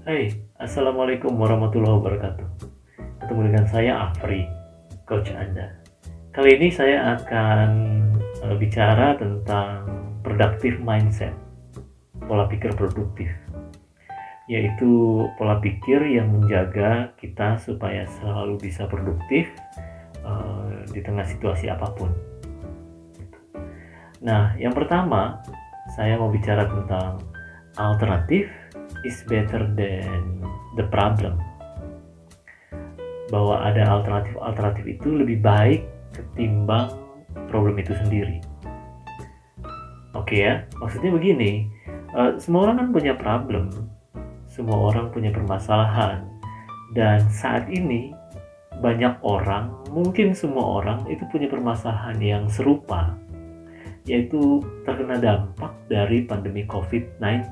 Hai, Assalamualaikum warahmatullahi wabarakatuh. Ketemu dengan saya Afri, coach Anda. Kali ini saya akan bicara tentang productive mindset, pola pikir produktif, yaitu pola pikir yang menjaga kita supaya selalu bisa produktif di tengah situasi apapun. Nah, yang pertama, saya mau bicara tentang alternatif is better than the problem. Bahwa ada alternatif itu lebih baik ketimbang problem itu sendiri. Oke ya, maksudnya begini, semua orang kan punya problem, semua orang punya permasalahan, dan saat ini banyak orang, mungkin semua orang itu punya permasalahan yang serupa, yaitu terkena dampak dari pandemi COVID-19.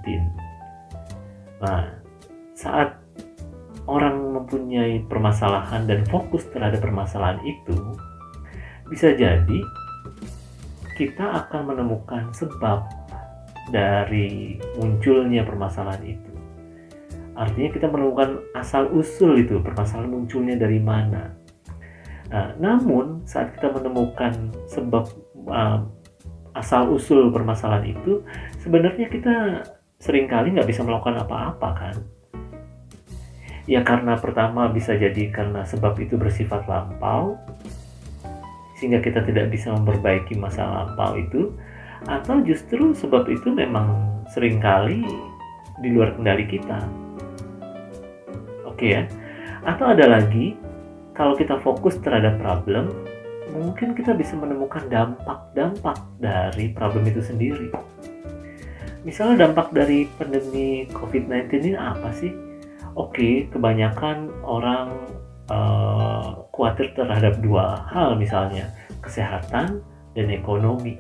Nah, saat orang mempunyai permasalahan dan fokus terhadap permasalahan itu, bisa jadi kita akan menemukan sebab dari munculnya permasalahan itu. Artinya kita menemukan asal-usul itu, permasalahan munculnya dari mana. Nah, namun saat kita menemukan sebab asal-usul permasalahan itu, sebenarnya kita seringkali nggak bisa melakukan apa-apa kan. Ya karena pertama bisa jadi karena sebab itu bersifat lampau, sehingga kita tidak bisa memperbaiki masa lampau itu, atau justru sebab itu memang seringkali di luar kendali kita. Oke ya. Atau ada lagi, kalau kita fokus terhadap problem, mungkin kita bisa menemukan dampak-dampak dari problem itu sendiri. Misalnya dampak dari pandemi COVID-19 ini apa sih? Oke, kebanyakan orang khawatir terhadap dua hal, misalnya kesehatan dan ekonomi.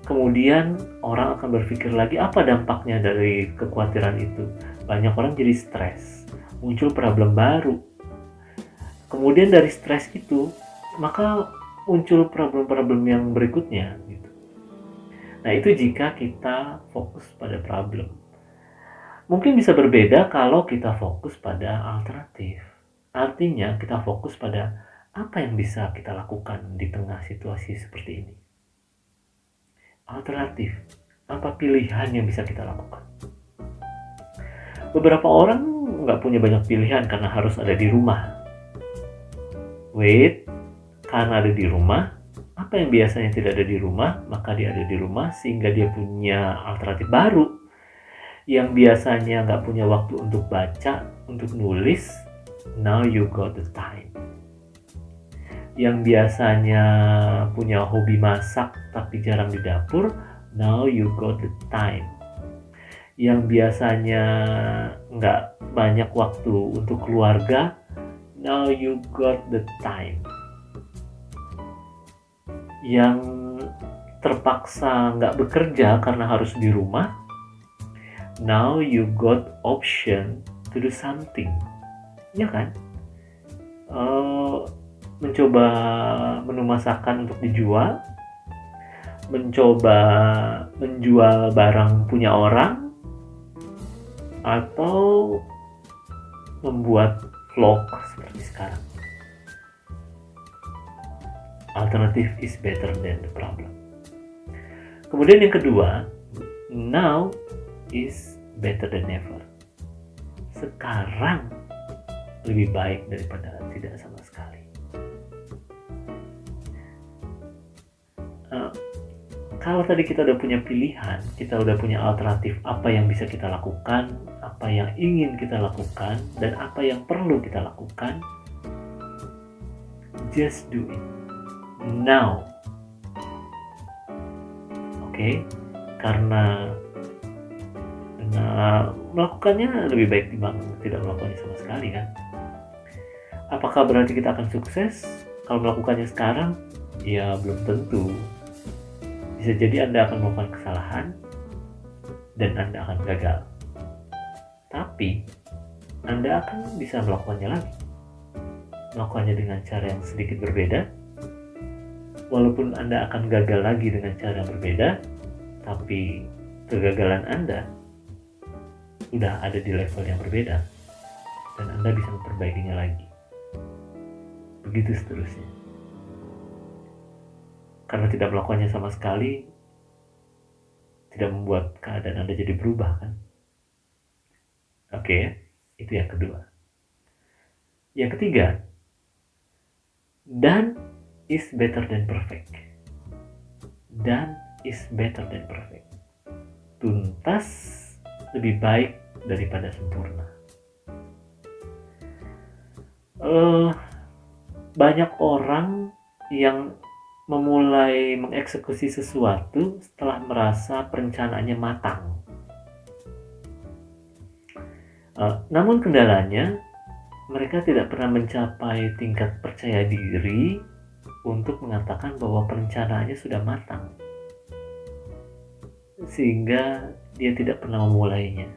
Kemudian orang akan berpikir lagi apa dampaknya dari kekhawatiran itu. Banyak orang jadi stres, muncul problem baru. Kemudian dari stres itu, maka muncul problem-problem yang berikutnya gitu. Nah, itu jika kita fokus pada problem. Mungkin bisa berbeda kalau kita fokus pada alternatif. Artinya kita fokus pada apa yang bisa kita lakukan di tengah situasi seperti ini. Alternatif, apa pilihan yang bisa kita lakukan? Beberapa orang nggak punya banyak pilihan karena harus ada di rumah. Karena ada di rumah, apa yang biasanya tidak ada di rumah, maka dia ada di rumah sehingga dia punya alternatif baru. Yang biasanya nggak punya waktu untuk baca, untuk nulis, now you got the time. Yang biasanya punya hobi masak tapi jarang di dapur, now you got the time. Yang biasanya nggak banyak waktu untuk keluarga, now you got the time. Yang terpaksa nggak bekerja karena harus di rumah, now you got option to do something. Ya kan? Mencoba menu masakan untuk dijual, mencoba menjual barang punya orang, atau membuat vlog seperti sekarang. Alternative is better than the problem. Kemudian yang kedua, now is better than never. Sekarang lebih baik daripada tidak sama sekali. Kalau tadi kita udah punya pilihan, kita udah punya alternatif apa yang bisa kita lakukan, apa yang ingin kita lakukan, dan apa yang perlu kita lakukan, just do it now. Oke? Karena melakukannya lebih baik dibanding tidak melakukannya sama sekali kan. Apakah berarti kita akan sukses kalau melakukannya sekarang? Ya belum tentu. Bisa jadi Anda akan melakukan kesalahan dan Anda akan gagal. Tapi Anda akan bisa melakukannya lagi. Melakukannya dengan cara yang sedikit berbeda. Walaupun Anda akan gagal lagi dengan cara yang berbeda, tapi kegagalan Anda udah ada di level yang berbeda dan Anda bisa memperbaikinya lagi. Begitu seterusnya. Karena tidak melakukannya sama sekali, tidak membuat keadaan Anda jadi berubah kan? Oke, itu yang kedua. Yang ketiga, done is better than perfect. Done is better than perfect. Tuntas lebih baik daripada sempurna. Banyak orang yang memulai mengeksekusi sesuatu setelah merasa perencanaannya matang. Namun kendalanya, mereka tidak pernah mencapai tingkat percaya diri untuk mengatakan bahwa perencanaannya sudah matang, sehingga dia tidak pernah memulainya.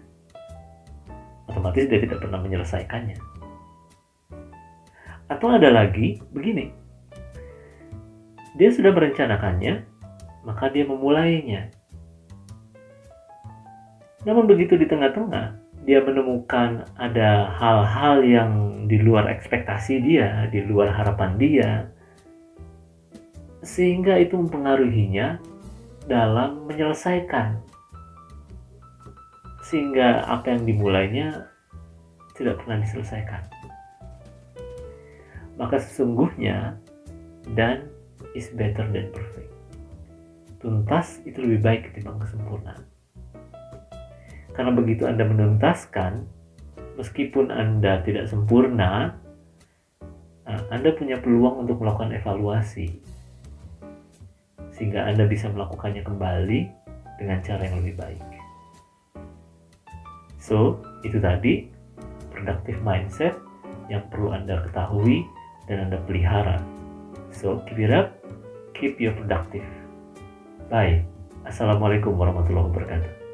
Otomatis dia tidak pernah menyelesaikannya. Atau ada lagi, begini, dia sudah merencanakannya, maka dia memulainya. Namun begitu di tengah-tengah, dia menemukan ada hal-hal yang di luar ekspektasi dia, di luar harapan dia, sehingga itu mempengaruhinya dalam menyelesaikan. Sehingga apa yang dimulainya tidak pernah diselesaikan. Maka sesungguhnya, done is better than perfect. Tuntas itu lebih baik ketimbang kesempurnaan. Karena begitu Anda menuntaskan, meskipun Anda tidak sempurna, Anda punya peluang untuk melakukan evaluasi. Sehingga Anda bisa melakukannya kembali dengan cara yang lebih baik. So, itu tadi productive mindset yang perlu Anda ketahui dan Anda pelihara. So, keep it up, keep you productive. Bye. Assalamualaikum warahmatullahi wabarakatuh.